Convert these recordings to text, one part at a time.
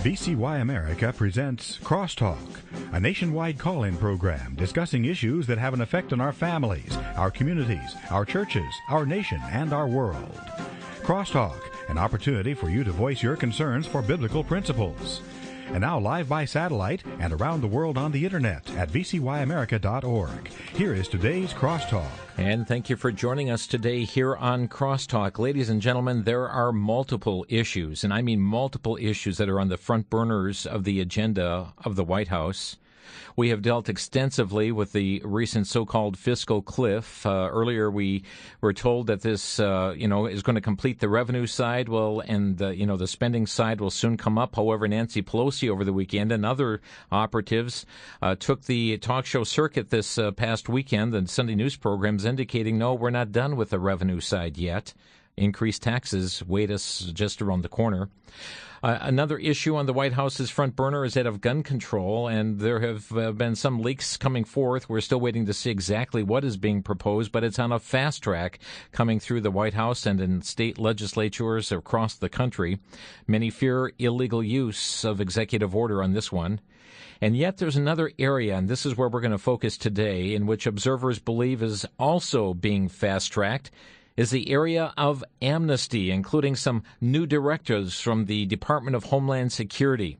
VCY America presents Crosstalk, a nationwide call-in program discussing issues that have an effect on our families, our communities, our churches, our nation, and our world. Crosstalk, an opportunity for you to voice your concerns for biblical principles. And now live by satellite and around the world on the internet at vcyamerica.org. Here is today's Crosstalk. And thank you for joining us today here on Crosstalk. Ladies and gentlemen, there are multiple issues, and I mean multiple issues that are on the front burners of the agenda of the White House. We have dealt extensively with the recent so-called fiscal cliff. Earlier, we were told that this, is going to complete the revenue side. Well, and the spending side will soon come up. However, Nancy Pelosi over the weekend and other operatives took the talk show circuit this past weekend. The Sunday news programs indicating, no, we're not done with the revenue side yet. Increased taxes wait us just around the corner. Another issue on the White House's front burner is that of gun control, and there have been some leaks coming forth. We're still waiting to see exactly what is being proposed, but it's on a fast track coming through the White House and in state legislatures across the country. Many fear illegal use of executive order on this one. And yet there's another area, and this is where we're going to focus today, in which observers believe is also being fast-tracked, is the area of amnesty, including some new directives from the Department of Homeland Security.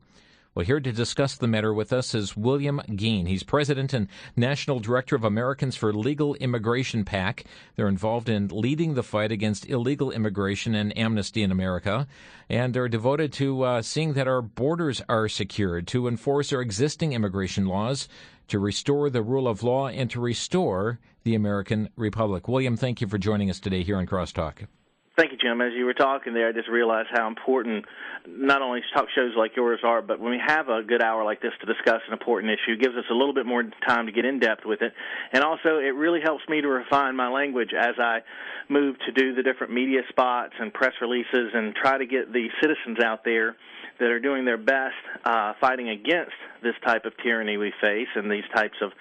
Well, here to discuss the matter with us is William Gheen. He's President and National Director of Americans for Legal Immigration PAC. They're involved in leading the fight against illegal immigration and amnesty in America, and they're devoted to seeing that our borders are secured, to enforce our existing immigration laws, to restore the rule of law, and to restore the American Republic. William, thank you for joining us today here on Crosstalk. Thank you, Jim. As you were talking there, I just realized how important not only talk shows like yours are, but when we have a good hour like this to discuss an important issue, it gives us a little bit more time to get in depth with it. And also, it really helps me to refine my language as I move to do the different media spots and press releases and try to get the citizens out there that are doing their best fighting against this type of tyranny we face and these types of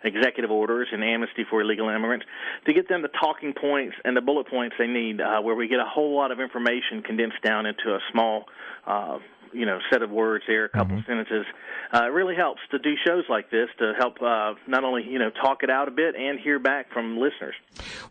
executive orders and amnesty for illegal immigrants, to get them the talking points and the bullet points they need, where we get a whole lot of information condensed down into a small set of words there, a couple sentences. It really helps to do shows like this to help not only, talk it out a bit and hear back from listeners.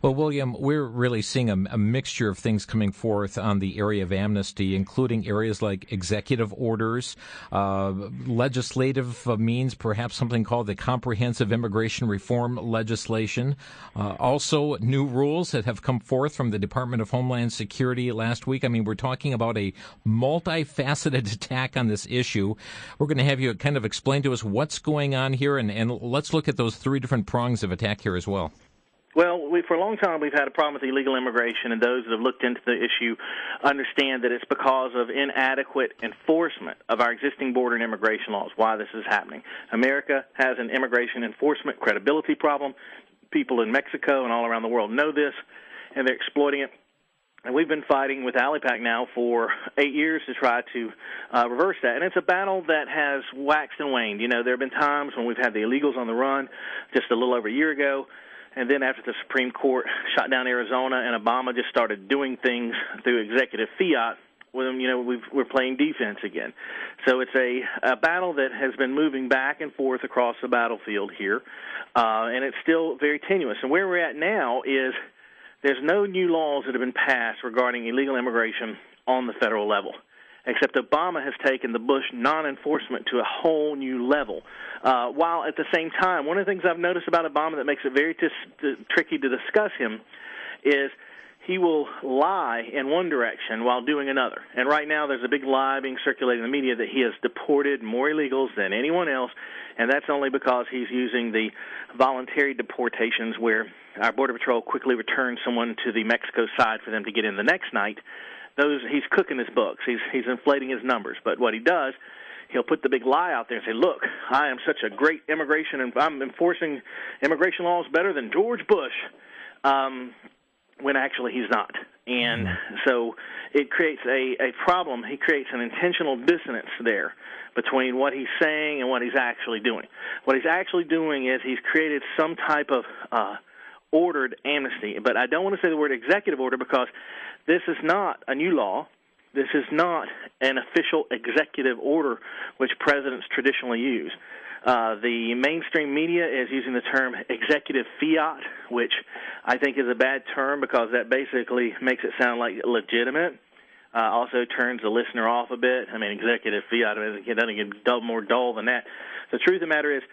Well, William, we're really seeing a mixture of things coming forth on the area of amnesty, including areas like executive orders, legislative means, perhaps something called the Comprehensive Immigration Reform legislation. Also, new rules that have come forth from the Department of Homeland Security last week. I mean, we're talking about a multifaceted attack on this issue. We're going to have you kind of explain to us what's going on here, and let's look at those three different prongs of attack here as well. Well, for a long time we've had a problem with illegal immigration, and those that have looked into the issue understand that it's because of inadequate enforcement of our existing border and immigration laws why this is happening. America has an immigration enforcement credibility problem. People in Mexico and all around the world know this, and they're exploiting it. And we've been fighting with ALIPAC now for 8 years to try to reverse that. And it's a battle that has waxed and waned. There have been times when we've had the illegals on the run just a little over a year ago. And then after the Supreme Court shot down Arizona and Obama just started doing things through executive fiat, we're playing defense again. So it's a battle that has been moving back and forth across the battlefield here. And it's still very tenuous. And where we're at now is there's no new laws that have been passed regarding illegal immigration on the federal level, except Obama has taken the Bush non-enforcement to a whole new level. While at the same time, one of the things I've noticed about Obama that makes it very tricky to discuss him is he will lie in one direction while doing another. And right now there's a big lie being circulated in the media that he has deported more illegals than anyone else, and that's only because he's using the voluntary deportations where our Border Patrol quickly returns someone to the Mexico side for them to get in the next night. He's cooking his books. He's inflating his numbers. But what he does, he'll put the big lie out there and say, look, I am such a great immigration, and I'm enforcing immigration laws better than George Bush, when actually he's not. And so it creates a problem. He creates an intentional dissonance there between what he's saying and what he's actually doing. What he's actually doing is he's created some type of ordered amnesty. But I don't want to say the word executive order because this is not a new law. This is not an official executive order, which presidents traditionally use. The mainstream media is using the term executive fiat, which I think is a bad term because that basically makes it sound like legitimate. Also turns the listener off a bit. I mean, executive fiat, it doesn't get more dull than that. The truth of the matter is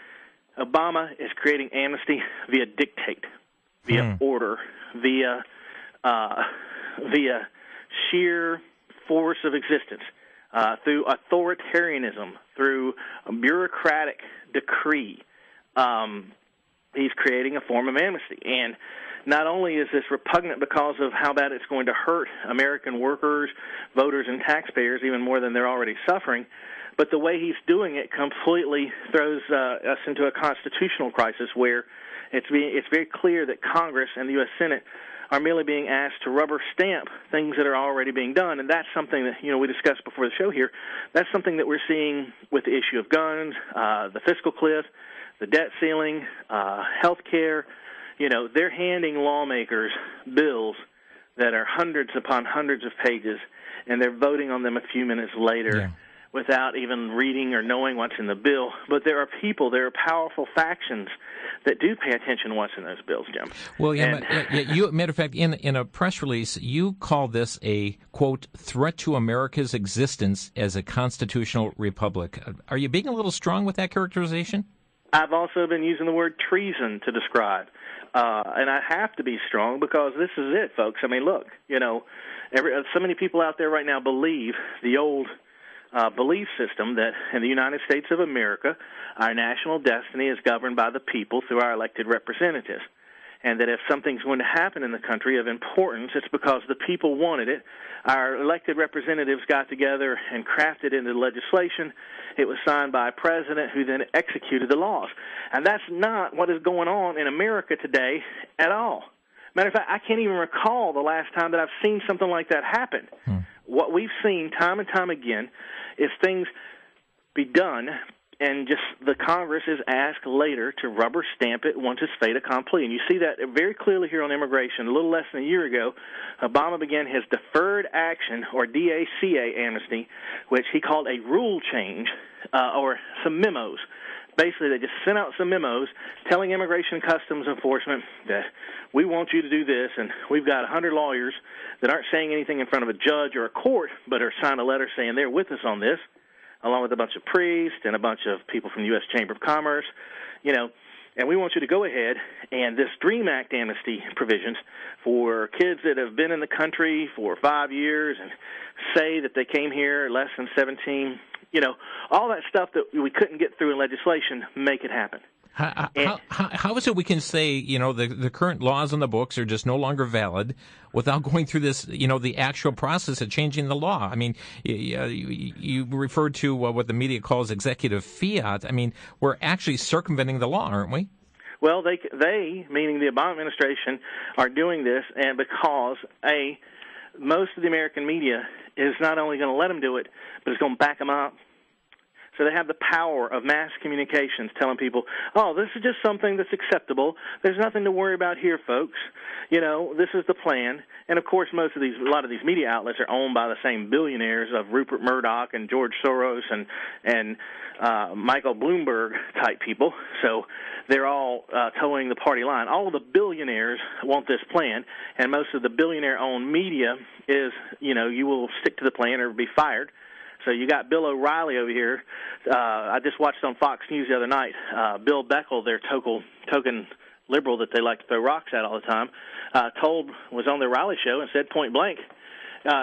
Obama is creating amnesty via dictate, via order, via sheer force of existence, through authoritarianism, through a bureaucratic decree. He's creating a form of amnesty. And not only is this repugnant because of how bad it's going to hurt American workers, voters, and taxpayers even more than they're already suffering, but the way he's doing it completely throws us into a constitutional crisis where it's very clear that Congress and the U.S. Senate are merely being asked to rubber stamp things that are already being done, and that's something that we discussed before the show here. That's something that we're seeing with the issue of guns, the fiscal cliff, the debt ceiling, health care. They're handing lawmakers bills that are hundreds upon hundreds of pages, and they're voting on them a few minutes later without even reading or knowing what's in the bill. But there are powerful factions that do pay attention to what's in those bills, Jim. Well, matter of fact, in a press release, you call this a, quote, threat to America's existence as a constitutional republic. Are you being a little strong with that characterization? I've also been using the word treason to describe. And I have to be strong because this is it, folks. I mean, look, so many people out there right now believe the old belief system that in the United States of America, our national destiny is governed by the people through our elected representatives, and that if something's going to happen in the country of importance, it's because the people wanted it. Our elected representatives got together and crafted into legislation. It was signed by a president who then executed the laws. And that's not what is going on in America today at all. Matter of fact, I can't even recall the last time that I've seen something like that happen. What we've seen time and time again is things be done, and just the Congress is asked later to rubber stamp it once it's fait accompli. And you see that very clearly here on immigration. A little less than a year ago, Obama began his deferred action, or DACA amnesty, which he called a rule change, or some memos. Basically, they just sent out some memos telling Immigration and Customs Enforcement that we want you to do this, and we've got 100 lawyers that aren't saying anything in front of a judge or a court, but are signed a letter saying they're with us on this, along with a bunch of priests and a bunch of people from the U.S. Chamber of Commerce, and we want you to go ahead and this DREAM Act amnesty provisions for kids that have been in the country for 5 years and say that they came here less than 17, all that stuff that we couldn't get through in legislation, make it happen. How is it we can say, the current laws on the books are just no longer valid without going through this, the actual process of changing the law? I mean, you referred to what the media calls executive fiat. I mean, we're actually circumventing the law, aren't we? Well, they meaning the Obama administration, are doing this, and because, most of the American media is not only going to let them do it, but it's going to back them up. So they have the power of mass communications telling people, oh, this is just something that's acceptable. There's nothing to worry about here, folks. This is the plan. And, of course, a lot of these media outlets are owned by the same billionaires of Rupert Murdoch and George Soros and Michael Bloomberg type people. So they're all towing the party line. All of the billionaires want this plan, and most of the billionaire-owned media is, you will stick to the plan or be fired. So you got Bill O'Reilly over here. I just watched on Fox News the other night. Bill Beckel, their token liberal that they like to throw rocks at all the time, was on the O'Reilly show and said point blank,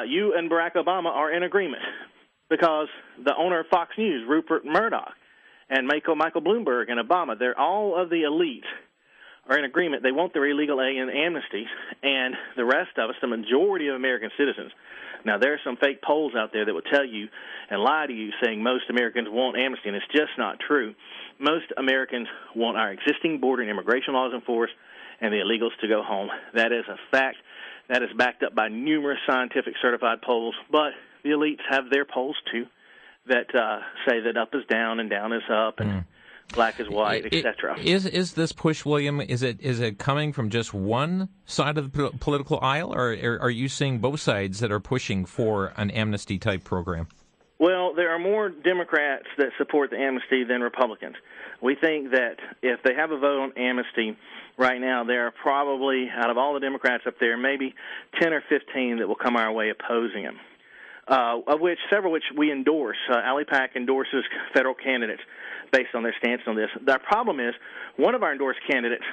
you and Barack Obama are in agreement because the owner of Fox News, Rupert Murdoch, and Michael Bloomberg and Obama, they're all of the elite are in agreement. They want their illegal amnesties, and the rest of us, the majority of American citizens. Now, there are some fake polls out there that will tell you and lie to you saying most Americans want amnesty, and it's just not true. Most Americans want our existing border and immigration laws enforced and the illegals to go home. That is a fact. That is backed up by numerous scientific certified polls, but the elites have their polls, too, that say that up is down and down is up, and black is white, etc. Is this push, William, is it coming from just one side of the political aisle, or are you seeing both sides that are pushing for an amnesty-type program? Well, there are more Democrats that support the amnesty than Republicans. We think that if they have a vote on amnesty right now, there are probably, out of all the Democrats up there, maybe 10 or 15 that will come our way opposing them, of which several which we endorse. Alley PAC endorses federal candidates based on their stance on this. The problem is one of our endorsed candidates,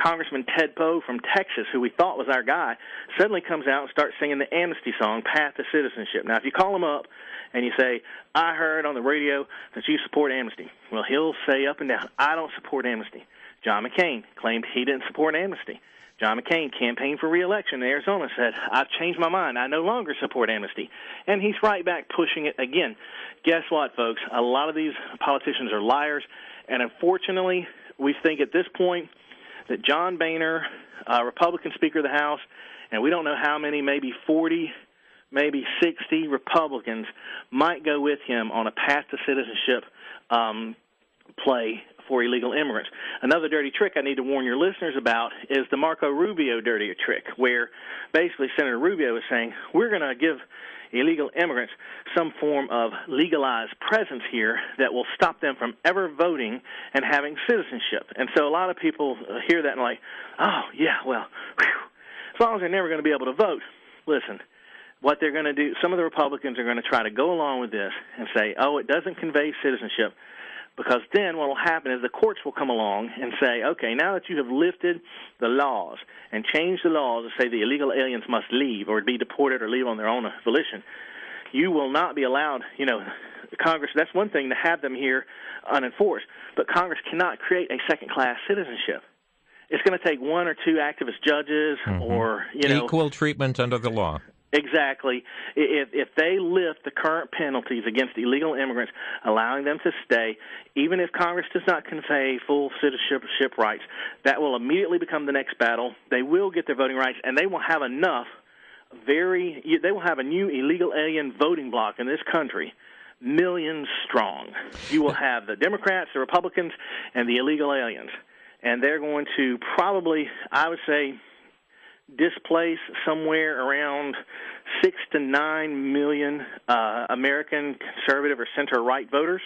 Congressman Ted Poe from Texas, who we thought was our guy, suddenly comes out and starts singing the amnesty song, Path to Citizenship. Now, if you call him up and you say, I heard on the radio that you support amnesty, well, he'll say up and down, I don't support amnesty. John McCain claimed he didn't support amnesty. John McCain campaigned for re-election in Arizona, said, I've changed my mind. I no longer support amnesty. And he's right back pushing it again. Guess what, folks? A lot of these politicians are liars, and unfortunately, we think at this point that John Boehner, Republican Speaker of the House, and we don't know how many, maybe 40, maybe 60 Republicans might go with him on a path to citizenship play for illegal immigrants. Another dirty trick I need to warn your listeners about is the Marco Rubio dirty trick, where basically Senator Rubio is saying, we're going to give illegal immigrants some form of legalized presence here that will stop them from ever voting and having citizenship. And so a lot of people hear that and like, oh, yeah, well, whew, as long as they're never going to be able to vote. Listen, what they're going to do, some of the Republicans are going to try to go along with this and say, oh, it doesn't convey citizenship, because then what will happen is the courts will come along and say, okay, now that you have lifted the laws and changed the laws to say the illegal aliens must leave or be deported or leave on their own volition, you will not be allowed, Congress, that's one thing to have them here unenforced, but Congress cannot create a second-class citizenship. It's going to take one or two activist judges or, equal treatment under the law. Exactly. If they lift the current penalties against illegal immigrants, allowing them to stay, even if Congress does not convey full citizenship rights, that will immediately become the next battle. They will get their voting rights, and they will have they will have a new illegal alien voting bloc in this country, millions strong. You will have the Democrats, the Republicans, and the illegal aliens. And they're going to probably, I would say, displace somewhere around 6 to 9 million American conservative or center-right voters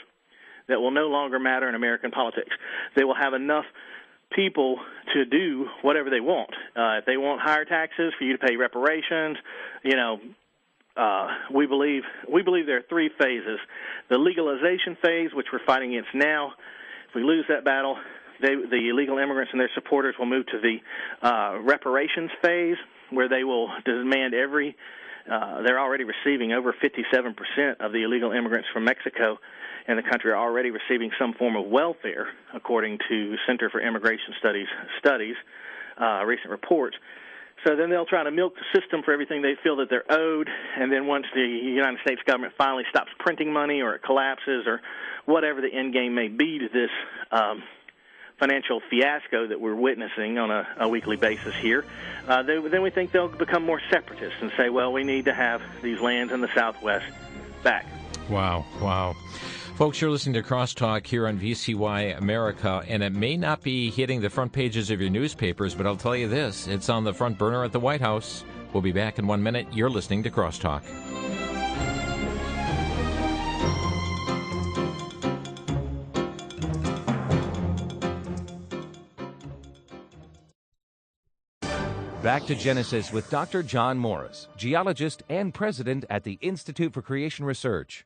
that will no longer matter in American politics. They will have enough people to do whatever they want. If they want higher taxes for you to pay reparations, we believe there are three phases. The legalization phase, which we're fighting against now, if we lose that battle, the illegal immigrants and their supporters will move to the reparations phase, where they will demand they're already receiving over 57% of the illegal immigrants from Mexico in the country are already receiving some form of welfare, according to Center for Immigration Studies recent reports. So then they'll try to milk the system for everything they feel that they're owed, and then once the United States government finally stops printing money or it collapses or whatever the end game may be to this financial fiasco that we're witnessing on a weekly basis here, then we think they'll become more separatist and say, well, we need to have these lands in the Southwest back. Wow. Folks, you're listening to Crosstalk here on VCY America, and it may not be hitting the front pages of your newspapers, but I'll tell you this, it's on the front burner at the White House. We'll be back in 1 minute. You're listening to Crosstalk. Back to Genesis with Dr. John Morris, geologist and president at the Institute for Creation Research.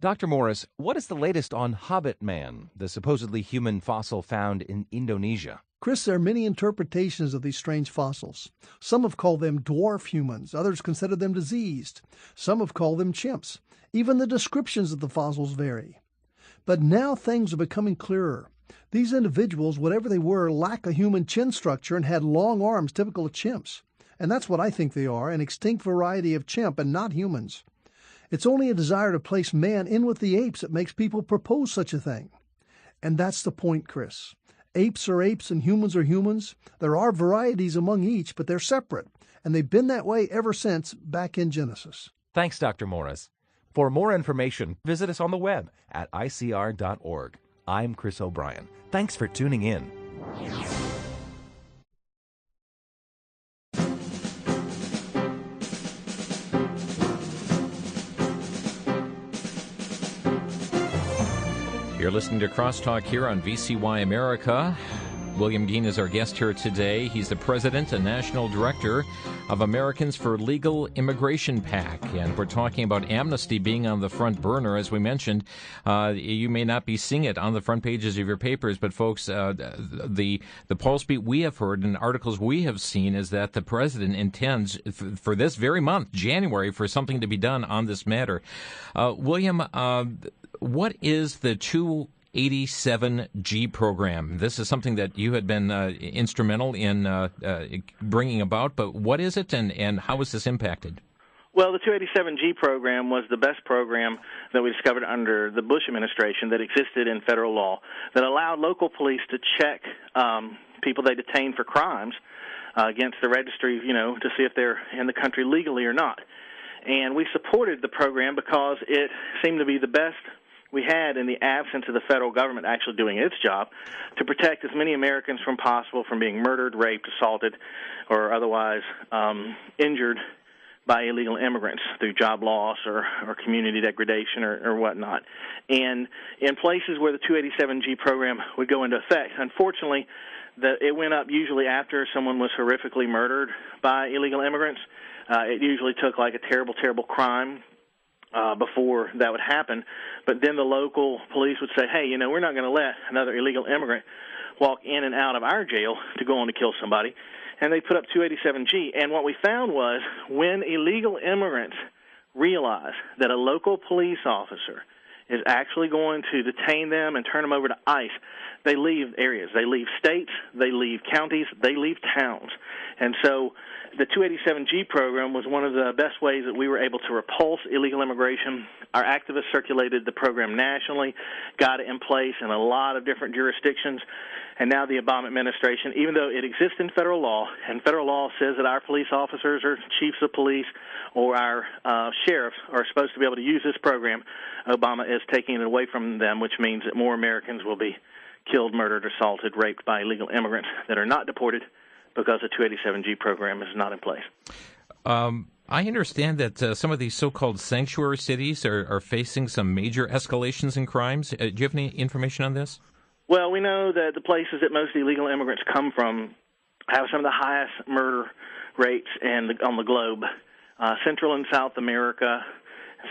Dr. Morris, what is the latest on Hobbit Man, the supposedly human fossil found in Indonesia? Chris, there are many interpretations of these strange fossils. Some have called them dwarf humans. Others consider them diseased. Some have called them chimps. Even the descriptions of the fossils vary. But now things are becoming clearer. These individuals, whatever they were, lack a human chin structure and had long arms typical of chimps. And that's what I think they are, an extinct variety of chimp and not humans. It's only a desire to place man in with the apes that makes people propose such a thing. And that's the point, Chris. Apes are apes and humans are humans. There are varieties among each, but they're separate. And they've been that way ever since back in Genesis. Thanks, Dr. Morris. For more information, visit us on the web at icr.org. I'm Chris O'Brien. Thanks for tuning in. You're listening to Crosstalk here on VCY America. William Gheen is our guest here today. He's the president and national director of Americans for Legal Immigration PAC. And we're talking about Amnesty being on the front burner. As we mentioned, you may not be seeing it on the front pages of your papers, but folks, the pulse beat we have heard and articles we have seen is that the president intends for this very month, January, for something to be done on this matter. William, what is the 287G program? This is something that you had been instrumental in bringing about, but what is it and how is this impacted? Well, the 287G program was the best program that we discovered under the Bush administration that existed in federal law that allowed local police to check people they detained for crimes against the registry, to see if they're in the country legally or not. And we supported the program because it seemed to be the best we had in the absence of the federal government actually doing its job to protect as many Americans from possible from being murdered, raped, assaulted, or otherwise injured by illegal immigrants through job loss or community degradation or whatnot. And in places where the 287G program would go into effect, unfortunately, it went up usually after someone was horrifically murdered by illegal immigrants. It usually took like a terrible, terrible crime before that would happen. But then the local police would say, hey, we're not going to let another illegal immigrant walk in and out of our jail to go on to kill somebody. And they put up 287G. And what we found was when illegal immigrants realize that a local police officer is actually going to detain them and turn them over to ICE, they leave areas. They leave states, they leave counties, they leave towns. And so the 287G program was one of the best ways that we were able to repulse illegal immigration. Our activists circulated the program nationally, got it in place in a lot of different jurisdictions, and now the Obama administration, even though it exists in federal law, and federal law says that our police officers or chiefs of police or our sheriffs are supposed to be able to use this program, Obama is taking it away from them, which means that more Americans will be killed, murdered, assaulted, raped by illegal immigrants that are not deported because the 287G program is not in place. I understand that some of these so-called sanctuary cities are facing some major escalations in crimes. Do you have any information on this? Well, we know that the places that most illegal immigrants come from have some of the highest murder rates on the globe. Central and South America,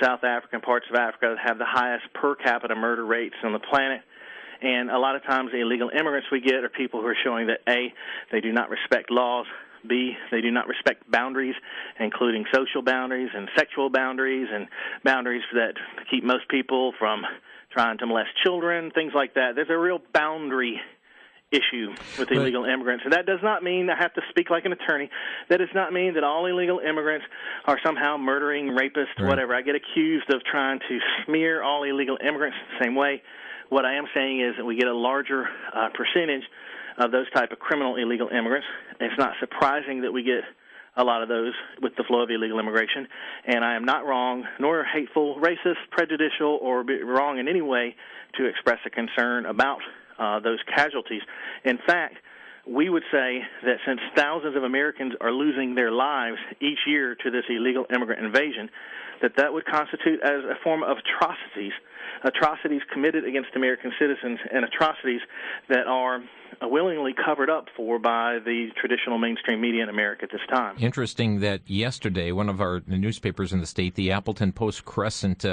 South Africa, and parts of Africa have the highest per capita murder rates on the planet. And a lot of times the illegal immigrants we get are people who are showing that, A, they do not respect laws, B, they do not respect boundaries, including social boundaries and sexual boundaries and boundaries that keep most people from trying to molest children, things like that. There's a real boundary issue with illegal immigrants. And that does not mean, I have to speak like an attorney, that does not mean that all illegal immigrants are somehow murdering, rapists, whatever. I get accused of trying to smear all illegal immigrants the same way. What I am saying is that we get a larger percentage of those type of criminal illegal immigrants. It's not surprising that we get a lot of those with the flow of illegal immigration. And I am not wrong, nor hateful, racist, prejudicial, or wrong in any way to express a concern about those casualties. In fact, we would say that since thousands of Americans are losing their lives each year to this illegal immigrant invasion, that would constitute as a form of atrocities committed against American citizens, and atrocities that are willingly covered up for by the traditional mainstream media in America at this time. Interesting that yesterday one of our newspapers in the state, the Appleton Post-Crescent,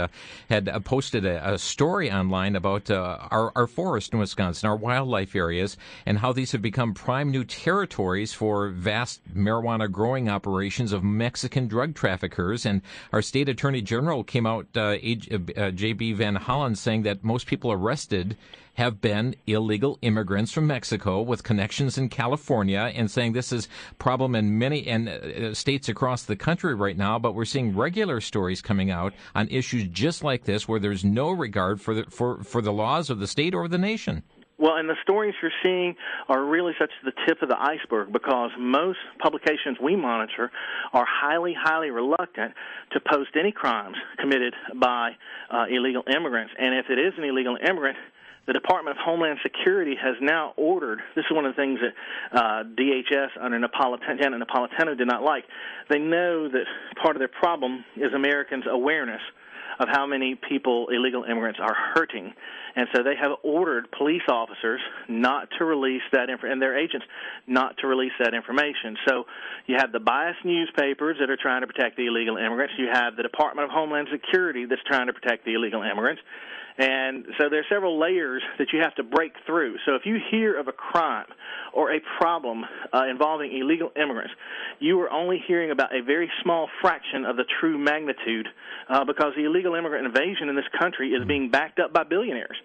had posted a story online about our forest in Wisconsin, our wildlife areas, and how these have become prime new territories for vast marijuana growing operations of Mexican drug traffickers. And our state attorney general came out, J.B. Van Hollen, saying that most people arrested have been illegal immigrants from Mexico with connections in California, and saying this is a problem in many states across the country right now. But we're seeing regular stories coming out on issues just like this, where there's no regard for the laws of the state or the nation. Well, and the stories you're seeing are really such the tip of the iceberg, because most publications we monitor are highly, highly reluctant to post any crimes committed by illegal immigrants. And if it is an illegal immigrant, the Department of Homeland Security has now ordered, this is one of the things that DHS under Janet Napolitano did not like. They know that part of their problem is Americans' awareness of how many people illegal immigrants are hurting. And so they have ordered police officers not to release that and their agents not to release that information. So you have the biased newspapers that are trying to protect the illegal immigrants. You have the Department of Homeland Security that's trying to protect the illegal immigrants. And so there are several layers that you have to break through. So if you hear of a crime or a problem involving illegal immigrants, you are only hearing about a very small fraction of the true magnitude because the illegal immigrant invasion in this country is being backed up by billionaires.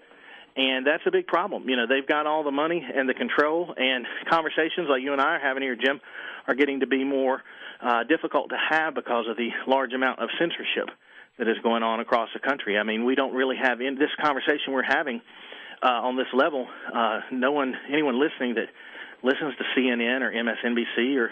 And that's a big problem. You know, they've got all the money and the control, and conversations like you and I are having here, Jim, are getting to be more difficult to have because of the large amount of censorship that is going on across the country. I mean, we don't really have, in this conversation we're having on this level, anyone listening that listens to CNN or MSNBC or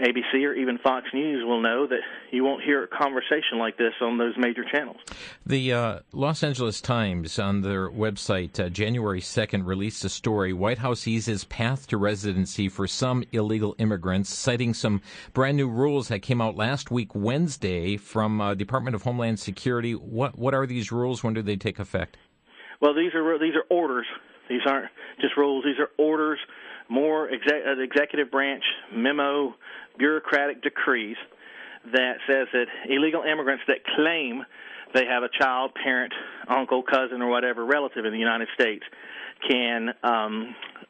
ABC or even Fox News will know that you won't hear a conversation like this on those major channels. The Los Angeles Times on their website January 2nd released a story, White House eases path to residency for some illegal immigrants, citing some brand new rules that came out last week Wednesday from Department of Homeland Security. What are these rules? When do they take effect? Well, these are orders. These aren't just rules. These are orders, more executive branch memo, bureaucratic decrees that says that illegal immigrants that claim they have a child, parent, uncle, cousin, or whatever relative in the United States can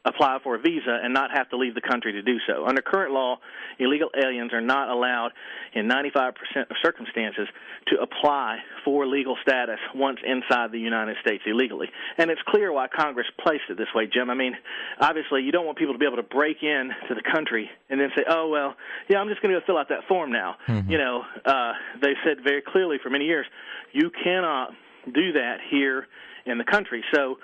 apply for a visa and not have to leave the country to do so. Under current law, illegal aliens are not allowed in 95% of circumstances to apply for legal status once inside the United States illegally. And it's clear why Congress placed it this way, Jim. I mean, obviously you don't want people to be able to break in to the country and then say, oh, well, yeah, I'm just going to go fill out that form now. Mm-hmm. You know, they said very clearly for many years, you cannot do that here in the country. So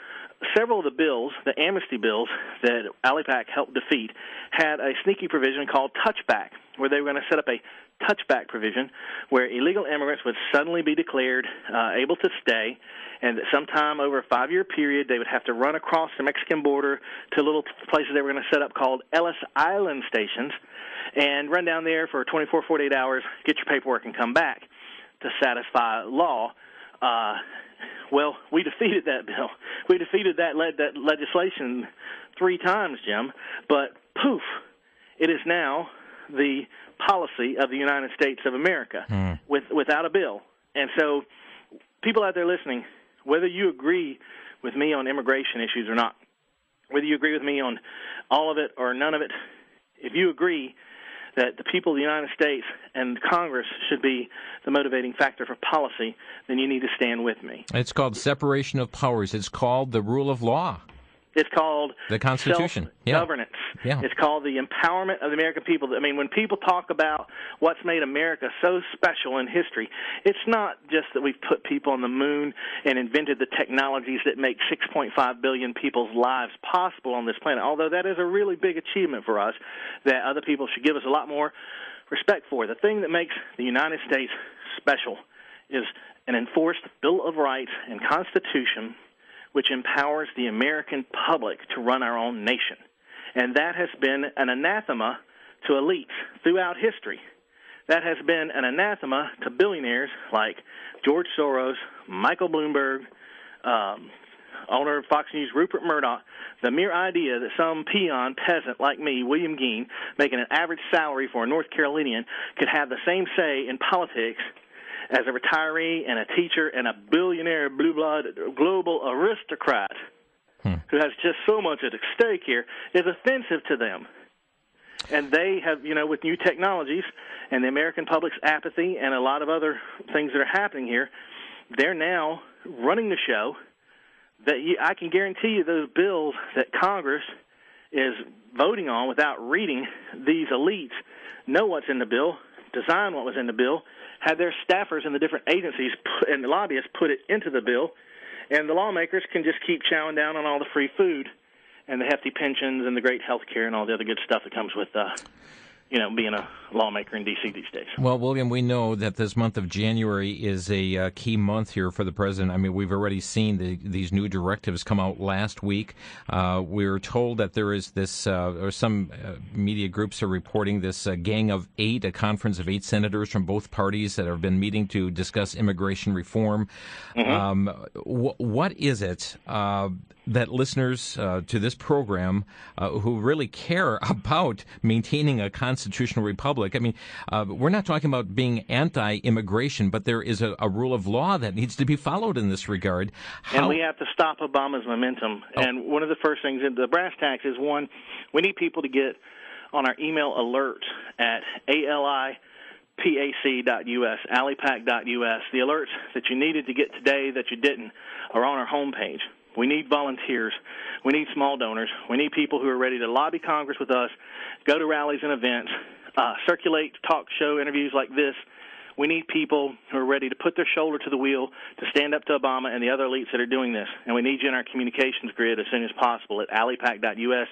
several of the bills, the amnesty bills that ALIPAC helped defeat, had a sneaky provision called touchback, where they were going to set up a touchback provision where illegal immigrants would suddenly be declared able to stay, and that sometime over a 5-year period they would have to run across the Mexican border to little places they were going to set up called Ellis Island stations and run down there for 24, 48 hours, get your paperwork, and come back to satisfy law. Well, we defeated that bill. We defeated that legislation 3 times, Jim. But poof, it is now the policy of the United States of America without a bill. And so people out there listening, whether you agree with me on immigration issues or not, whether you agree with me on all of it or none of it, if you agree that the people of the United States and Congress should be the motivating factor for policy, then you need to stand with me. It's called separation of powers. It's called the rule of law. It's called the Constitution. Self-governance. Yeah. It's called the empowerment of the American people. I mean, when people talk about what's made America so special in history, it's not just that we've put people on the moon and invented the technologies that make 6.5 billion people's lives possible on this planet, although that is a really big achievement for us that other people should give us a lot more respect for. The thing that makes the United States special is an enforced Bill of Rights and Constitution which empowers the American public to run our own nation. And that has been an anathema to elites throughout history. That has been an anathema to billionaires like George Soros, Michael Bloomberg, owner of Fox News, Rupert Murdoch. The mere idea that some peon peasant like me, William Gheen, making an average salary for a North Carolinian, could have the same say in politics as a retiree and a teacher and a billionaire blue-blood global aristocrat who has just so much at stake here is offensive to them. And they have, with new technologies and the American public's apathy and a lot of other things that are happening here, they're now running the show. That I can guarantee you those bills that Congress is voting on without reading, these elites know what's in the bill, design what was in the bill, had their staffers in the different agencies and the lobbyists put it into the bill, and the lawmakers can just keep chowing down on all the free food and the hefty pensions and the great health care and all the other good stuff that comes with being a lawmaker in D.C. these days. Well, William, we know that this month of January is a key month here for the president. I mean, we've already seen these new directives come out last week. We're told that there is this, or some media groups are reporting this gang of 8, a conference of 8 senators from both parties that have been meeting to discuss immigration reform. Mm-hmm. What is it that listeners to this program who really care about maintaining a constitutional republic, I mean, we're not talking about being anti-immigration, but there is a rule of law that needs to be followed in this regard. And we have to stop Obama's momentum. Oh. And one of the first things in the brass tacks is, one, we need people to get on our email alert at alipac.us, alipac.us. The alerts that you needed to get today that you didn't are on our homepage. We need volunteers. We need small donors. We need people who are ready to lobby Congress with us, go to rallies and events, circulate talk show interviews like this. We need people who are ready to put their shoulder to the wheel to stand up to Obama and the other elites that are doing this. And we need you in our communications grid as soon as possible at alipac.us.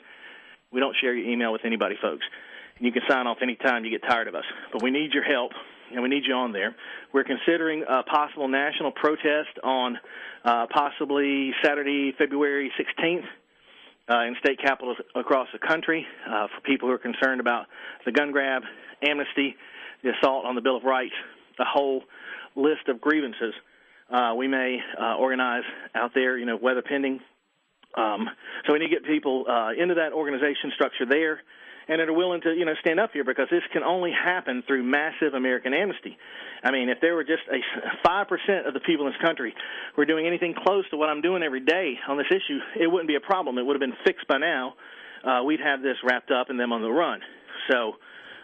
We don't share your email with anybody, folks. And you can sign off anytime you get tired of us. But we need your help, and we need you on there. We're considering a possible national protest on possibly Saturday, February 16th in state capitals across the country for people who are concerned about the gun grab, Amnesty, the assault on the Bill of Rights, a whole list of grievances. We may organize out there, weather pending. So we need to get people into that organization structure there, and that are willing to, stand up here, because this can only happen through massive American amnesty. I mean, if there were just 5% of the people in this country who were doing anything close to what I'm doing every day on this issue, it wouldn't be a problem. It would have been fixed by now. We'd have this wrapped up and them on the run. So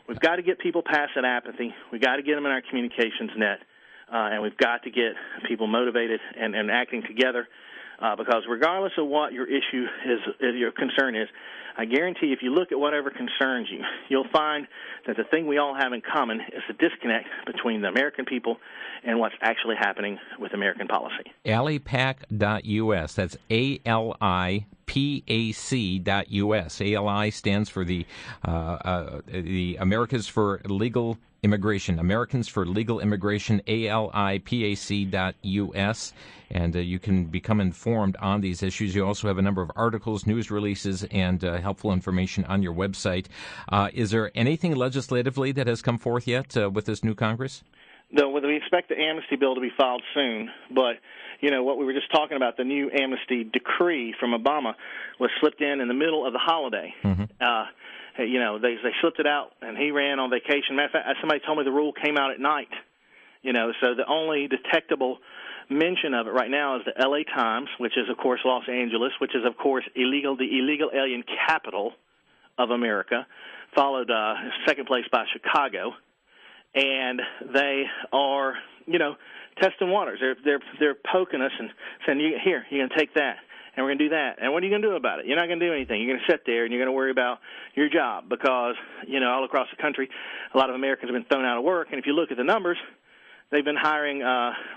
we've got to get people past that apathy. We've got to get them in our communications net, and we've got to get people motivated and acting together. Because regardless of what your issue is, your concern is, I guarantee if you look at whatever concerns you, you'll find that the thing we all have in common is the disconnect between the American people and what's actually happening with American policy. alipac.us. That's ALIPAC.us. ALI stands for the Americans for Legal Immigration, Americans for Legal Immigration, alipac.us, and you can become informed on these issues. You also have a number of articles, news releases, and helpful information on your website. Is there anything legislatively that has come forth yet with this new Congress? No, we expect the amnesty bill to be filed soon, but what we were just talking about, the new amnesty decree from Obama was slipped in the middle of the holiday. Mm-hmm. They slipped it out, and he ran on vacation. Matter of fact, somebody told me the rule came out at night. So the only detectable mention of it right now is the L.A. Times, which is, of course, Los Angeles, which is, of course, the illegal alien capital of America, followed second place by Chicago. And they are, testing waters. They're poking us and saying, "Here, you're going to take that, and we're going to do that." And what are you going to do about it? You're not going to do anything. You're going to sit there and you're going to worry about your job because, all across the country, a lot of Americans have been thrown out of work. And if you look at the numbers, they've been hiring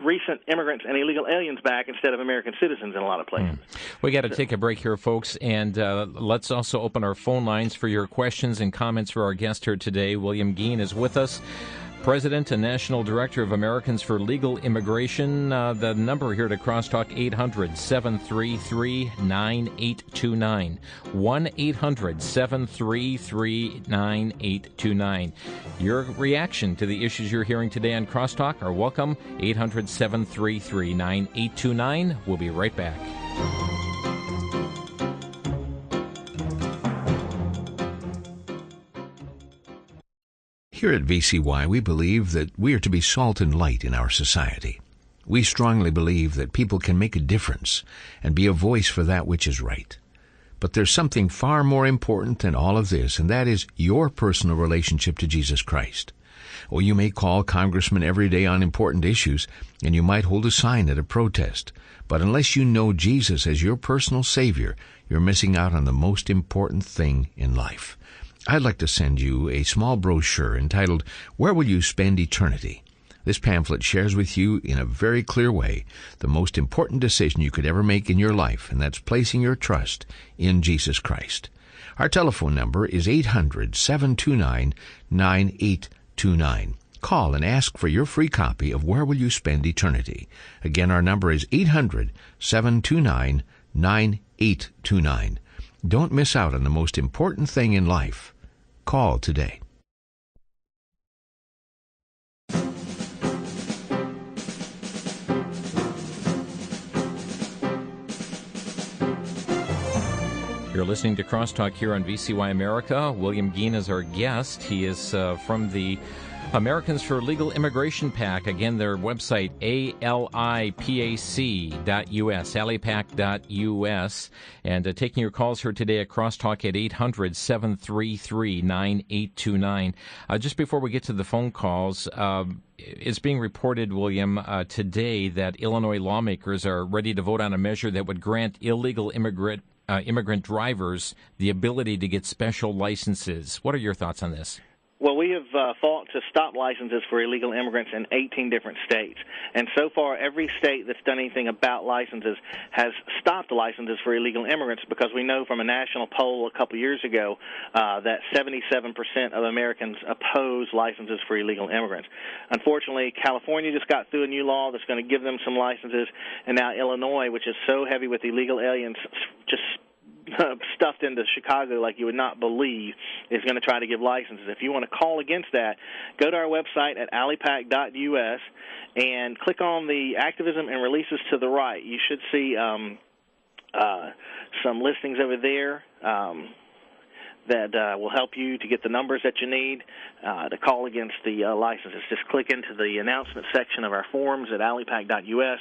recent immigrants and illegal aliens back instead of American citizens in a lot of places. We got to take a break here, folks, and let's also open our phone lines for your questions and comments for our guest here today. William Gheen is with us, President and National Director of Americans for Legal Immigration. The number here to Crosstalk, 800-733-9829. 1-800-733-9829. Your reaction to the issues you're hearing today on Crosstalk are welcome. 800-733-9829. We'll be right back. Here at VCY, we believe that we are to be salt and light in our society. We strongly believe that people can make a difference and be a voice for that which is right. But there's something far more important than all of this, and that is your personal relationship to Jesus Christ. Or you may call congressmen every day on important issues, and you might hold a sign at a protest. But unless you know Jesus as your personal Savior, you're missing out on the most important thing in life. I'd like to send you a small brochure entitled, "Where Will You Spend Eternity?" This pamphlet shares with you in a very clear way the most important decision you could ever make in your life, and that's placing your trust in Jesus Christ. Our telephone number is 800-729-9829. Call and ask for your free copy of Where Will You Spend Eternity? Again, our number is 800-729-9829. Don't miss out on the most important thing in life. Call today. You're listening to Crosstalk here on VCY America. William Gheen is our guest. He is from the Americans for Legal Immigration PAC. Again, their website, alipac.us, alipac.us. And taking your calls here today at Crosstalk at 800-733-9829. Just before we get to the phone calls, it's being reported, William, today that Illinois lawmakers are ready to vote on a measure that would grant illegal immigrant drivers the ability to get special licenses. What are your thoughts on this? Well, we have fought to stop licenses for illegal immigrants in 18 different states. And so far, every state that's done anything about licenses has stopped licenses for illegal immigrants, because we know from a national poll a couple years ago that 77% of Americans oppose licenses for illegal immigrants. Unfortunately, California just got through a new law that's going to give them some licenses, and now Illinois, which is so heavy with illegal aliens, just stuffed into Chicago like you would not believe, is going to try to give licenses. If you want to call against that, go to our website at alipac.us and click on the activism and releases to the right. You should see some listings over there that will help you to get the numbers that you need to call against the licenses. Just click into the announcement section of our forums at alipac.us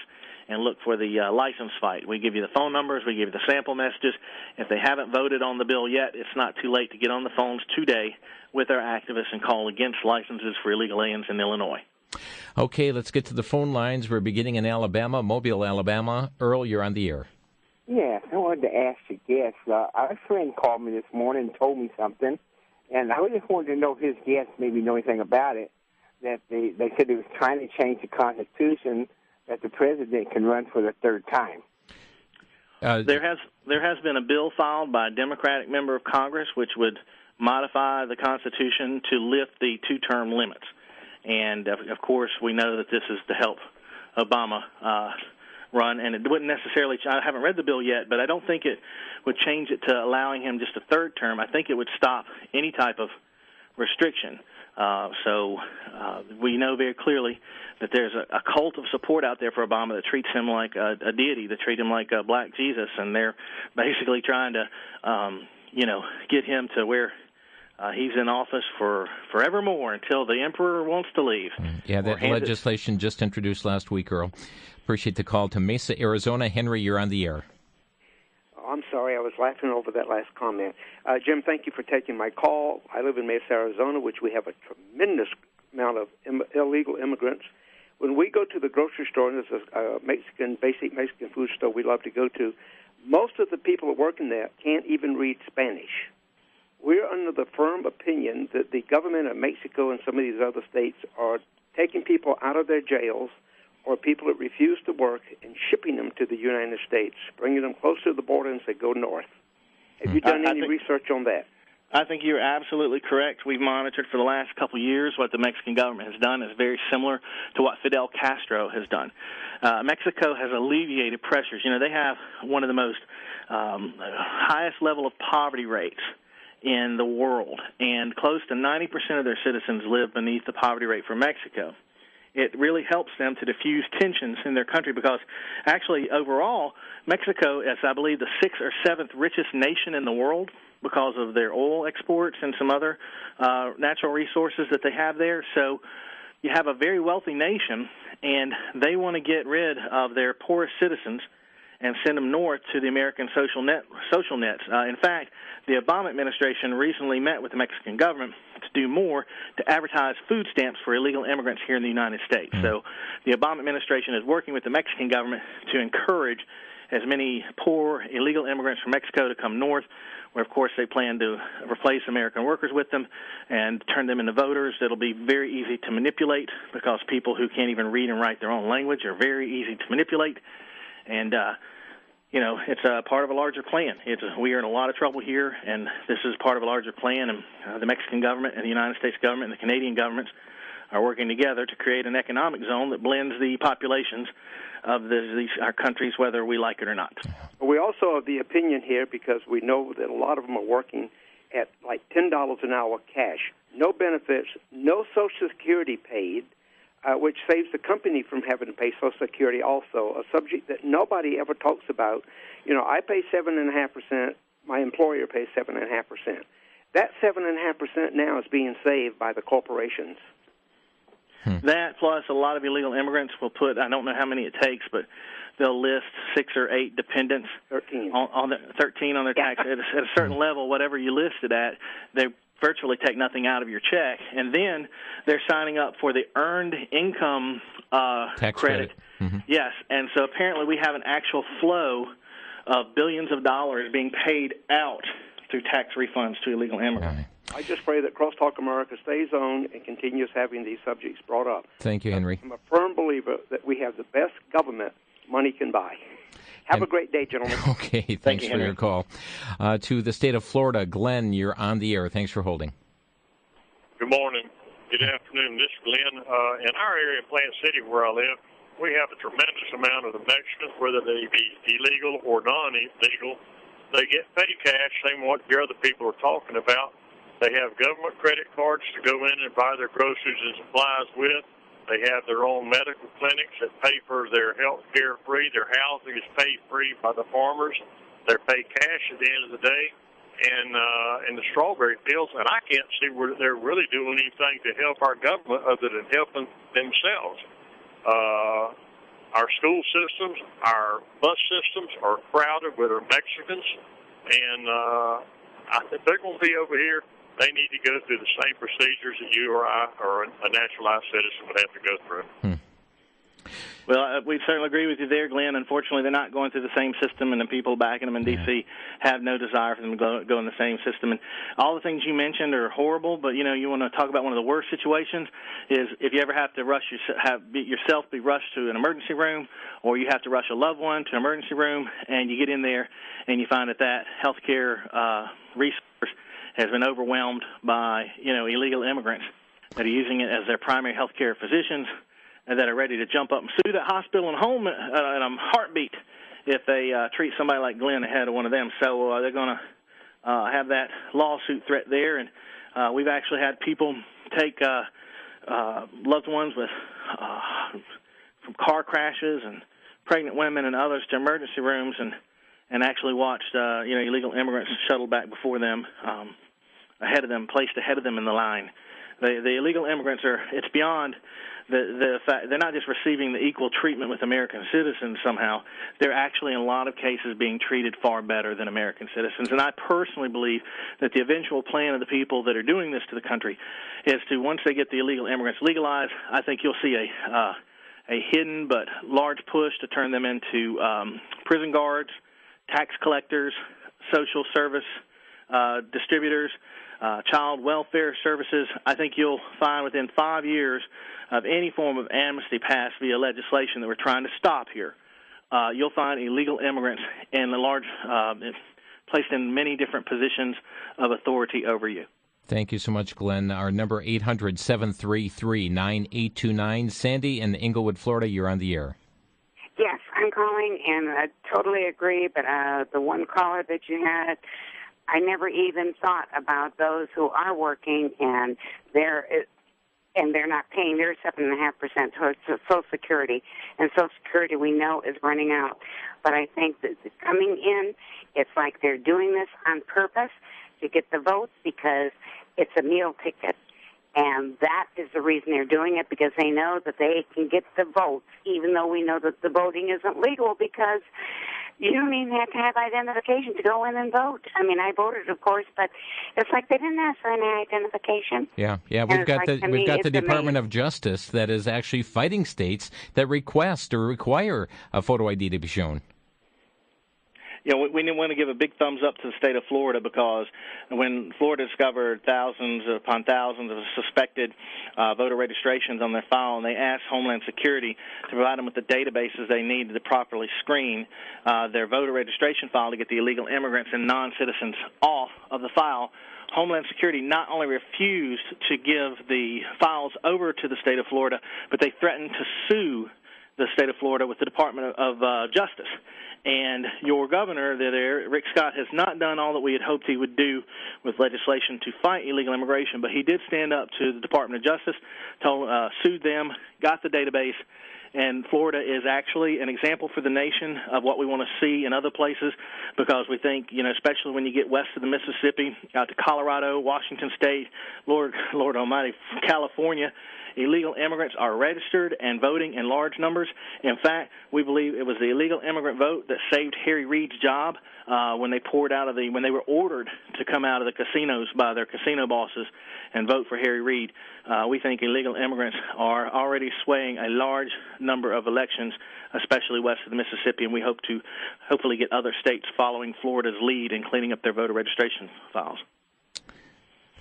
and look for the license fight. We give you the phone numbers. We give you the sample messages. If they haven't voted on the bill yet, it's not too late to get on the phones today with our activists and call against licenses for illegal aliens in Illinois. Okay, let's get to the phone lines. We're beginning in Alabama, Mobile, Alabama. Earl, you're on the air. Yes, I wanted to ask your guest. Our friend called me this morning and told me something, and I just wanted to know if his guest maybe know anything about it, that they said they was trying to change the Constitution that the president can run for the third time. There has been a bill filed by a Democratic member of Congress which would modify the Constitution to lift the two-term limits. And, of course, we know that this is to help Obama run, and it wouldn't necessarily – I haven't read the bill yet, but I don't think it would change it to allowing him just a third term. I think it would stop any type of restriction. So we know very clearly that there's a cult of support out there for Obama that treats him like a deity, that treat him like a black Jesus, and they're basically trying to, get him to where he's in office for forevermore until the emperor wants to leave. Yeah, that legislation just introduced last week, Earl. Appreciate the call to Mesa, Arizona. Henry, you're on the air. I'm sorry, I was laughing over that last comment. Jim, thank you for taking my call. I live in Mesa, Arizona, which we have a tremendous amount of illegal immigrants. When we go to the grocery store, and there's a basic Mexican food store we love to go to, most of the people that work in there can't even read Spanish. We're under the firm opinion that the government of Mexico and some of these other states are taking people out of their jails or people that refuse to work and shipping them to the United States, bringing them close to the border and say, go north. Have you done any research on that? I think you're absolutely correct. We've monitored for the last couple of years what the Mexican government has done. Is very similar to what Fidel Castro has done. Mexico has alleviated pressures. You know, they have one of the most highest level of poverty rates in the world, and close to 90% of their citizens live beneath the poverty rate for Mexico. It really helps them to diffuse tensions in their country because actually overall Mexico is, I believe, the 6th or 7th richest nation in the world because of their oil exports and some other natural resources that they have there. So you have a very wealthy nation, and they want to get rid of their poorest citizens and send them north to the American social nets. In fact, the Obama administration recently met with the Mexican government to do more to advertise food stamps for illegal immigrants here in the United States. So the Obama administration is working with the Mexican government to encourage as many poor illegal immigrants from Mexico to come north, where, of course, they plan to replace American workers with them and turn them into voters. It'll be very easy to manipulate because people who can't even read and write their own language are very easy to manipulate. And, it's a part of a larger plan. We are in a lot of trouble here, and this is part of a larger plan. And the Mexican government and the United States government and the Canadian governments are working together to create an economic zone that blends the populations of our countries, whether we like it or not. We also have the opinion here, because we know that a lot of them are working at like $10 an hour cash, no benefits, no Social Security paid, which saves the company from having to pay Social Security also, a subject that nobody ever talks about. I pay 7.5%, my employer pays 7.5%. That 7.5% now is being saved by the corporations. That plus a lot of illegal immigrants will put, I don't know how many it takes, but they'll list 6 or 8 dependents 13 on 13 on their tax. At a certain level, whatever you listed at, they virtually take nothing out of your check. And then they're signing up for the earned income tax credit. Mm-hmm. Yes, and so apparently we have an actual flow of billions of dollars being paid out through tax refunds to illegal immigrants. Right. I just pray that Crosstalk America stays on and continues having these subjects brought up. Thank you, Henry. I'm a firm believer that we have the best government money can buy. Have a great day, gentlemen. Okay, thanks for your call. To the state of Florida, Glenn, you're on the air. Thanks for holding. Good morning. Good afternoon. This is Glenn. In our area, Plant City, where I live, we have a tremendous amount of the Mexicans, whether they be illegal or non-illegal. They get petty cash, same what your other people are talking about. They have government credit cards to go in and buy their groceries and supplies with. They have their own medical clinics that pay for their health care free. Their housing is paid free by the farmers. They're paid cash at the end of the day. And in the strawberry fields, and I can't see where they're really doing anything to help our government other than helping themselves. Our school systems, our bus systems are crowded with our Mexicans, and I think they're going to be over here. They need to go through the same procedures that you or I or a naturalized citizen would have to go through. Well, we certainly agree with you there, Glenn. Unfortunately, they're not going through the same system, and the people backing them in D.C. have no desire for them to go in the same system. And all the things you mentioned are horrible, but, you want to talk about one of the worst situations is if you ever have to yourself be rushed to an emergency room, or you have to rush a loved one to an emergency room, and you get in there and you find that health care resource has been overwhelmed by, illegal immigrants that are using it as their primary health care physicians, and that are ready to jump up and sue that hospital and home in a heartbeat if they treat somebody like Glenn ahead of one of them. So they're going to have that lawsuit threat there. And we've actually had people take loved ones from car crashes and pregnant women and others to emergency rooms and actually watched illegal immigrants shuttled back before them, placed ahead of them in the line. The illegal immigrants it's beyond the fact they're not just receiving the equal treatment with American citizens somehow. They're actually, in a lot of cases, being treated far better than American citizens. And I personally believe that the eventual plan of the people that are doing this to the country is to, once they get the illegal immigrants legalized, I think you'll see a hidden but large push to turn them into prison guards, tax collectors, social service distributors, child welfare services. I think you'll find within 5 years of any form of amnesty passed via legislation that we're trying to stop here, you'll find illegal immigrants in placed in many different positions of authority over you. Thank you so much, Glenn. Our number 800-733-9829. Sandy in Inglewood, Florida, you're on the air. Yes, I'm calling, and I totally agree, but the one caller that you had, I never even thought about those who are working and they're not paying their 7.5% towards Social Security, and Social Security we know is running out. But I think that coming in, it's like they're doing this on purpose to get the votes because it's a meal ticket. And that is the reason they're doing it, because they know that they can get the votes, even though we know that the voting isn't legal, because you don't even have to have identification to go in and vote. I mean, I voted, of course, but it's like they didn't ask for any identification. Yeah. We've got the Department of Justice that is actually fighting states that request or require a photo ID to be shown. we want to give a big thumbs up to the state of Florida, because when Florida discovered thousands upon thousands of suspected voter registrations on their file, and they asked Homeland Security to provide them with the databases they needed to properly screen their voter registration file to get the illegal immigrants and non-citizens off of the file, Homeland Security not only refused to give the files over to the state of Florida, but they threatened to sue the state of Florida with the Department of Justice. And your governor there, Rick Scott, has not done all that we had hoped he would do with legislation to fight illegal immigration, but he did stand up to the Department of Justice, sued them, got the database, and Florida is actually an example for the nation of what we want to see in other places, because we think, especially when you get west of the Mississippi, out to Colorado, Washington State, Lord Almighty, California, illegal immigrants are registered and voting in large numbers. In fact, we believe it was the illegal immigrant vote that saved Harry Reid's job when they were ordered to come out of the casinos by their casino bosses and vote for Harry Reid. We think illegal immigrants are already swaying a large number of elections, especially west of the Mississippi, and we hope to hopefully get other states following Florida's lead in cleaning up their voter registration files.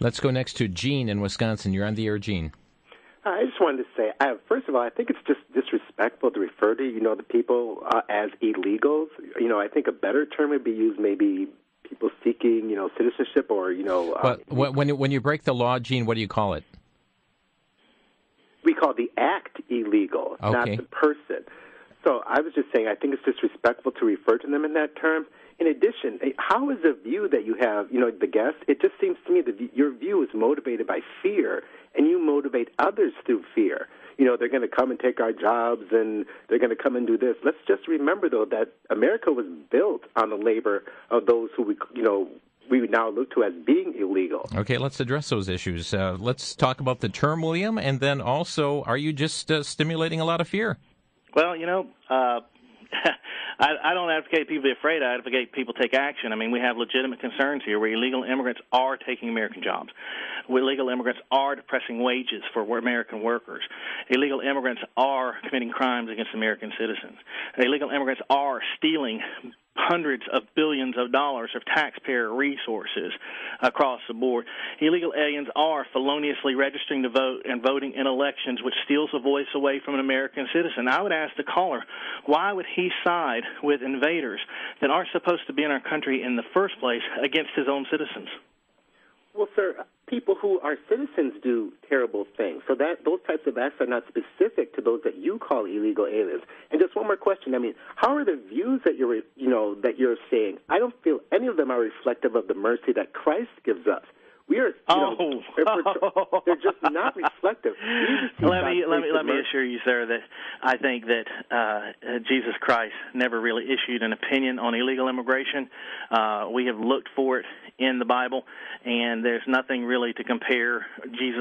Let's go next to Gheen in Wisconsin. You're on the air, Gheen. I just wanted to say, first of all, I think it's just disrespectful to refer to, the people as illegals. I think a better term would be used maybe people seeking, citizenship or, when you break the law, Gheen, what do you call it? We call the act illegal, not the person. So I was just saying, I think it's disrespectful to refer to them in that term. In addition, how is the view that you have, the guest, it just seems to me that your view is motivated by fear, and you motivate others through fear. They're going to come and take our jobs, and they're going to come and do this. Let's just remember, though, that America was built on the labor of those who we now look to as being illegal. Okay, let's address those issues. Let's talk about the term, William, and then also, are you just stimulating a lot of fear? Well, I don't advocate people be afraid. I advocate people take action. I mean, we have legitimate concerns here where illegal immigrants are taking American jobs. Illegal immigrants are depressing wages for American workers. Illegal immigrants are committing crimes against American citizens. Illegal immigrants are stealing hundreds of billions of dollars of taxpayer resources across the board. Illegal aliens are feloniously registering to vote and voting in elections, which steals a voice away from an American citizen. I would ask the caller, why would he side with invaders that aren't supposed to be in our country in the first place against his own citizens? Well, sir, people who are citizens do terrible things. So those types of acts are not specific to those that you call illegal aliens. And just one more question. I mean, how are the views that you're saying? I don't feel any of them are reflective of the mercy that Christ gives us. We are, they're just not reflective. Let me assure you, sir, that I think that Jesus Christ never really issued an opinion on illegal immigration. We have looked for it in the Bible, and there's nothing really to compare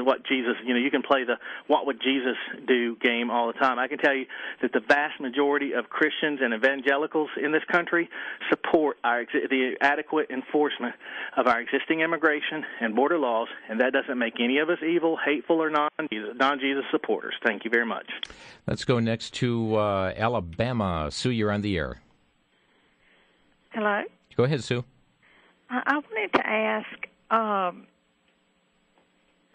what Jesus, you can play the what would Jesus do game all the time. I can tell you that the vast majority of Christians and evangelicals in this country support the adequate enforcement of our existing immigration and border laws, and that doesn't make any of us evil, hateful, or non-Jesus supporters. Thank you very much. Let's go next to Alabama. Sue, you're on the air. Hello? Go ahead, Sue. I wanted to ask,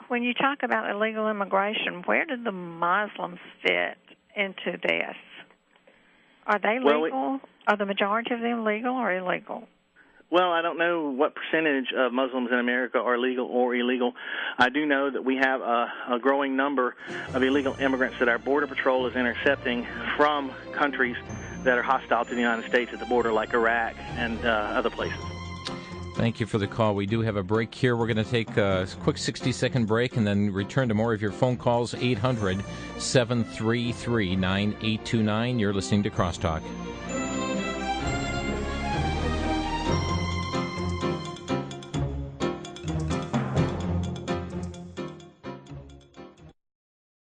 when you talk about illegal immigration, where do the Muslims fit into this? Are they legal? Are the majority of them legal or illegal? Well, I don't know what percentage of Muslims in America are legal or illegal. I do know that we have a growing number of illegal immigrants that our Border Patrol is intercepting from countries that are hostile to the United States at the border, like Iraq and other places. Thank you for the call. We do have a break here. We're going to take a quick 60-second break and then return to more of your phone calls, 800-733-9829. You're listening to Crosstalk.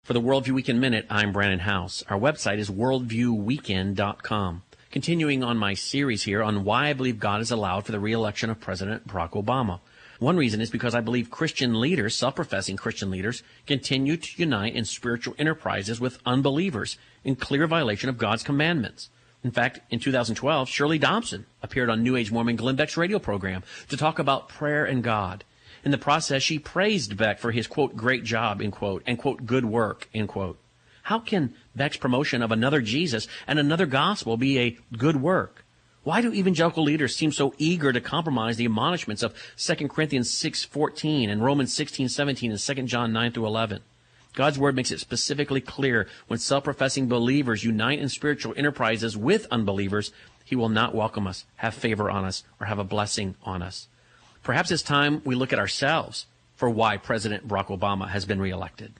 For the Worldview Weekend Minute, I'm Brandon House. Our website is worldviewweekend.com. Continuing on my series here on why I believe God has allowed for the re-election of President Barack Obama. One reason is because I believe Christian leaders, self-professing Christian leaders, continue to unite in spiritual enterprises with unbelievers in clear violation of God's commandments. In fact, in 2012, Shirley Dobson appeared on New Age Mormon Glenn Beck's radio program to talk about prayer and God. In the process, she praised Beck for his, quote, great job, end quote, and, quote, good work, end quote. How can Beck's promotion of another Jesus and another gospel be a good work? Why do evangelical leaders seem so eager to compromise the admonishments of 2 Corinthians 6:14 and Romans 16:17 and 2 John 9-11? God's word makes it specifically clear when self-professing believers unite in spiritual enterprises with unbelievers, he will not welcome us, have favor on us, or have a blessing on us. Perhaps it's time we look at ourselves for why President Barack Obama has been reelected.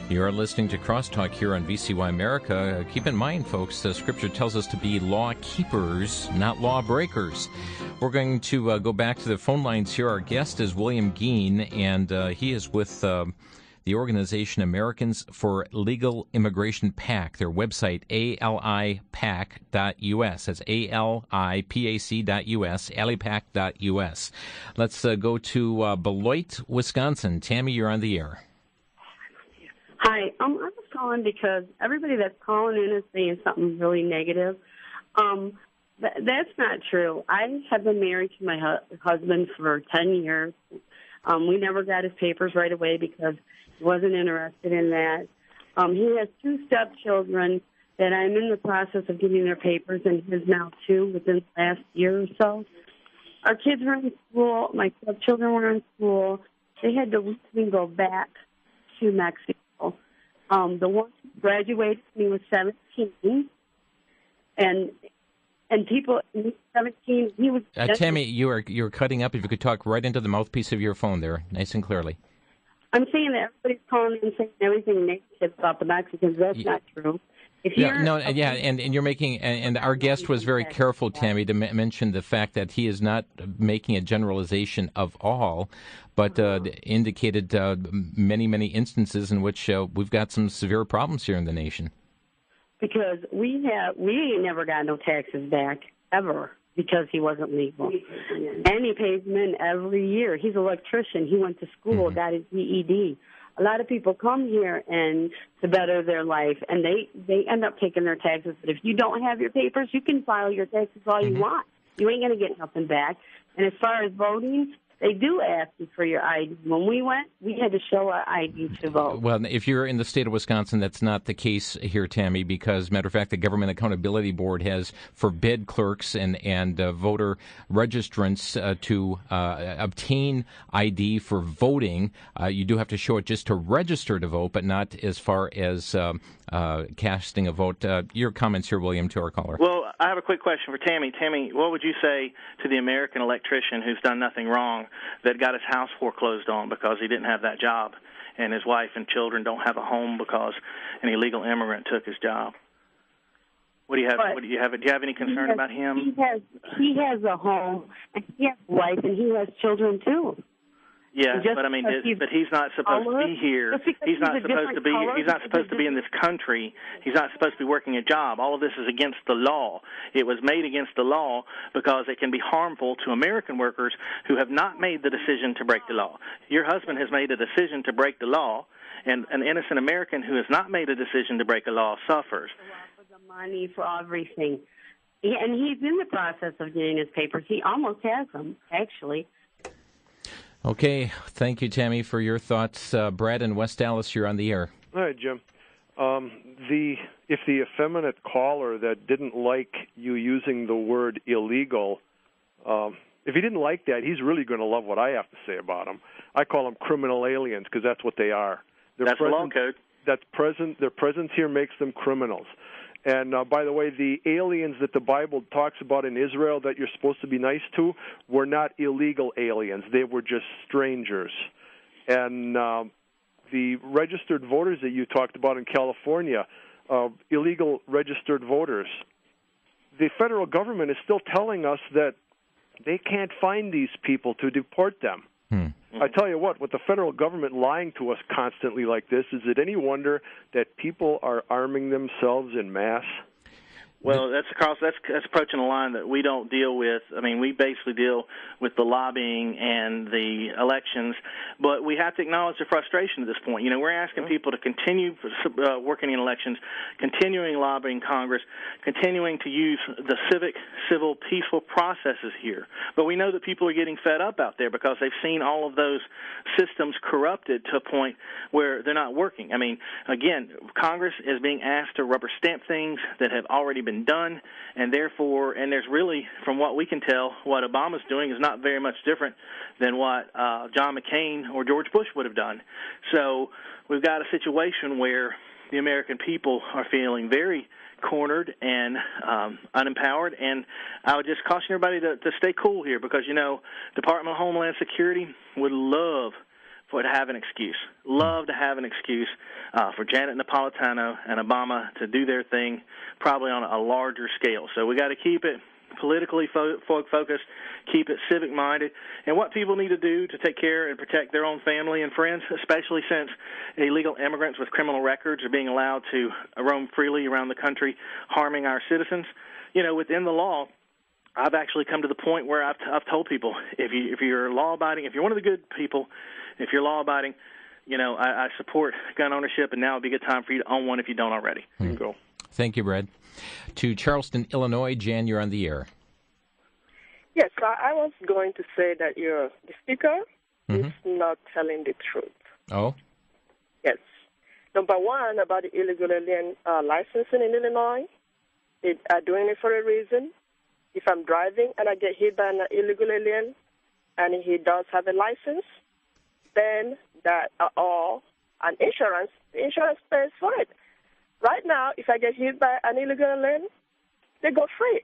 You are listening to Crosstalk here on VCY America. Keep in mind, folks, Scripture tells us to be law keepers, not law breakers. We're going to go back to the phone lines here. Our guest is William Gheen, and he is with the organization Americans for Legal Immigration PAC. Their website, alipac.us. That's alipac.us, alipac.us. Let's go to Beloit, Wisconsin. Tammy, you're on the air. Hi, I was calling because everybody that's calling in is saying something really negative. That's not true. I have been married to my husband for 10 years. We never got his papers right away because he wasn't interested in that. He has 2 stepchildren that I'm in the process of getting their papers, and his now 2 within the last year or so. Our kids were in school. My stepchildren were in school. They had to leave and go back to Mexico. The one who graduated when he was 17, and people, 17, he was... Tammy, you're cutting up. If you could talk right into the mouthpiece of your phone there, nice and clearly. I'm saying that everybody's calling and saying everything negative about the Mexicans. That's not true. And you're making, and our guest was very careful, Tammy, to mention the fact that he is not making a generalization of all, but indicated many, many instances in which we've got some severe problems here in the nation. Because we ain't never got no taxes back, ever, because he wasn't legal. And he pays them in every year. He's an electrician. He went to school, got his GED. A lot of people come here and to better their life, and they end up taking their taxes. But if you don't have your papers, you can file your taxes all you want. You ain't going to get nothing back. And as far as voting, they do ask you for your ID. When we went, we had to show our ID to vote. Well, if you're in the state of Wisconsin, that's not the case here, Tammy, because, matter of fact, the Government Accountability Board has forbid clerks and voter registrants to obtain ID for voting. You do have to show it just to register to vote, but not as far as casting a vote. Your comments here, William, to our caller. Well, I have a quick question for Tammy. Tammy, what would you say to the American electrician who's done nothing wrong that got his house foreclosed on because he didn't have that job, and his wife and children don't have a home because an illegal immigrant took his job? Do you have any concern about him? He has a home, and he has a wife, and he has children too. Yeah, but I mean, but he's not supposed to be here. He's not supposed to be. He's not supposed to be in this country. He's not supposed to be working a job. All of this is against the law. It was made against the law because it can be harmful to American workers who have not made the decision to break the law. Your husband has made a decision to break the law, and an innocent American who has not made a decision to break a law suffers. For the money, for everything. And he's in the process of getting his papers. He almost has them, actually. Okay, thank you, Tammy, for your thoughts. Brad in West Dallas, you're on the air. Hi, Jim. If the effeminate caller that didn't like you using the word illegal, if he didn't like that, he's really going to love what I have to say about them. I call them criminal aliens because that's what they are. That's the law code. Their presence here makes them criminals. And, by the way, the aliens that the Bible talks about in Israel that you're supposed to be nice to were not illegal aliens. They were just strangers. And the registered voters that you talked about in California, illegal registered voters, the federal government is still telling us that they can't find these people to deport them. I tell you what, with the federal government lying to us constantly like this, is it any wonder that people are arming themselves en masse? Well, that's approaching a line that we don't deal with. I mean, we basically deal with the lobbying and the elections, but we have to acknowledge the frustration at this point. You know, we're asking people to continue working in elections, continuing lobbying Congress, continuing to use the civic, civil, peaceful processes here. But we know that people are getting fed up out there because they've seen all of those systems corrupted to a point where they're not working. I mean, again, Congress is being asked to rubber stamp things that have already been done, and therefore, and there's really, from what we can tell, what Obama's doing is not very much different than what John McCain or George Bush would have done. So we've got a situation where the American people are feeling very cornered and unempowered, and I would just caution everybody to stay cool here because, you know, Department of Homeland Security would love to have an excuse for Janet Napolitano and Obama to do their thing, probably on a larger scale. So we got to keep it politically focused, keep it civic-minded, and what people need to do to take care and protect their own family and friends, especially since illegal immigrants with criminal records are being allowed to roam freely around the country, harming our citizens. You know, within the law, I've actually come to the point where I've told people, if you're law-abiding, if you're one of the good people, if you're law-abiding, you know, I support gun ownership, and now would be a good time for you to own one if you don't already. Go. Thank you, Brad. To Charleston, Illinois, Jan, you're on the air. Yes, I was going to say that the speaker is not telling the truth. Oh? Yes. Number one, about the illegal alien licensing in Illinois, they are doing it for a reason. If I'm driving and I get hit by an illegal alien and he does have a license, then that the insurance pays for it. Right now, if I get hit by an illegal alien, they go free.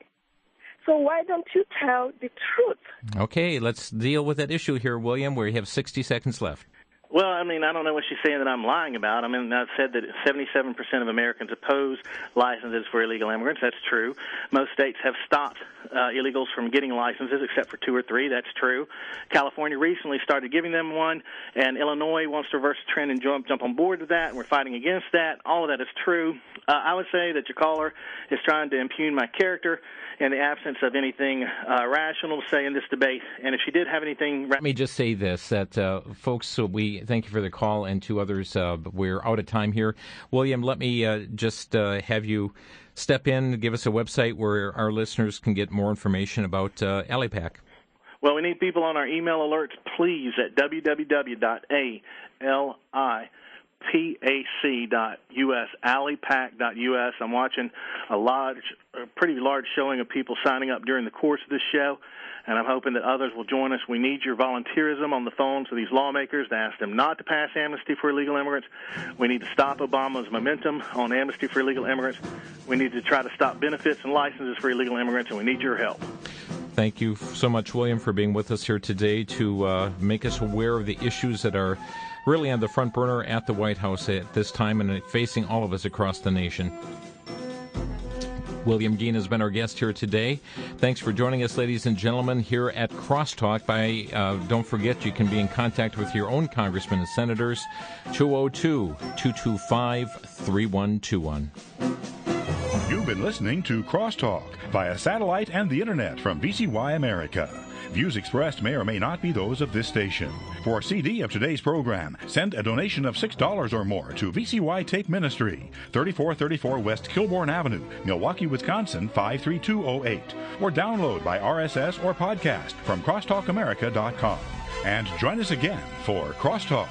So why don't you tell the truth? Okay, let's deal with that issue here, William. We have 60 seconds left. Well, I mean, I don't know what she's saying that I'm lying about. I mean, I've said that 77% of Americans oppose licenses for illegal immigrants. That's true. Most states have stopped illegals from getting licenses, except for 2 or 3. That's true. California recently started giving them one, and Illinois wants to reverse the trend and jump on board with that, and we're fighting against that. All of that is true. I would say that your caller is trying to impugn my character in the absence of anything rational to say in this debate. And if she did have anything... Let me just say this, that folks, we thank you for the call, and to others, we're out of time here. William, let me just have you step in, give us a website where our listeners can get more information about AliPAC. Well, we need people on our email alerts, please, at www.alipac.us, alipac.us. I'm watching a pretty large showing of people signing up during the course of this show, and I'm hoping that others will join us. We need your volunteerism on the phones of these lawmakers to ask them not to pass amnesty for illegal immigrants. We need to stop Obama's momentum on amnesty for illegal immigrants. We need to try to stop benefits and licenses for illegal immigrants, and we need your help. Thank you so much, William, for being with us here today to make us aware of the issues that are really on the front burner at the White House at this time and facing all of us across the nation. William Gheen has been our guest here today. Thanks for joining us, ladies and gentlemen, here at Crosstalk. Don't forget, you can be in contact with your own congressmen and senators, 202-225-3121. You've been listening to Crosstalk via satellite and the internet from VCY America. Views expressed may or may not be those of this station. For a CD of today's program, send a donation of $6 or more to VCY Tape Ministry, 3434 West Kilbourne Avenue, Milwaukee, Wisconsin, 53208. Or download by RSS or podcast from crosstalkamerica.com. And join us again for Crosstalk.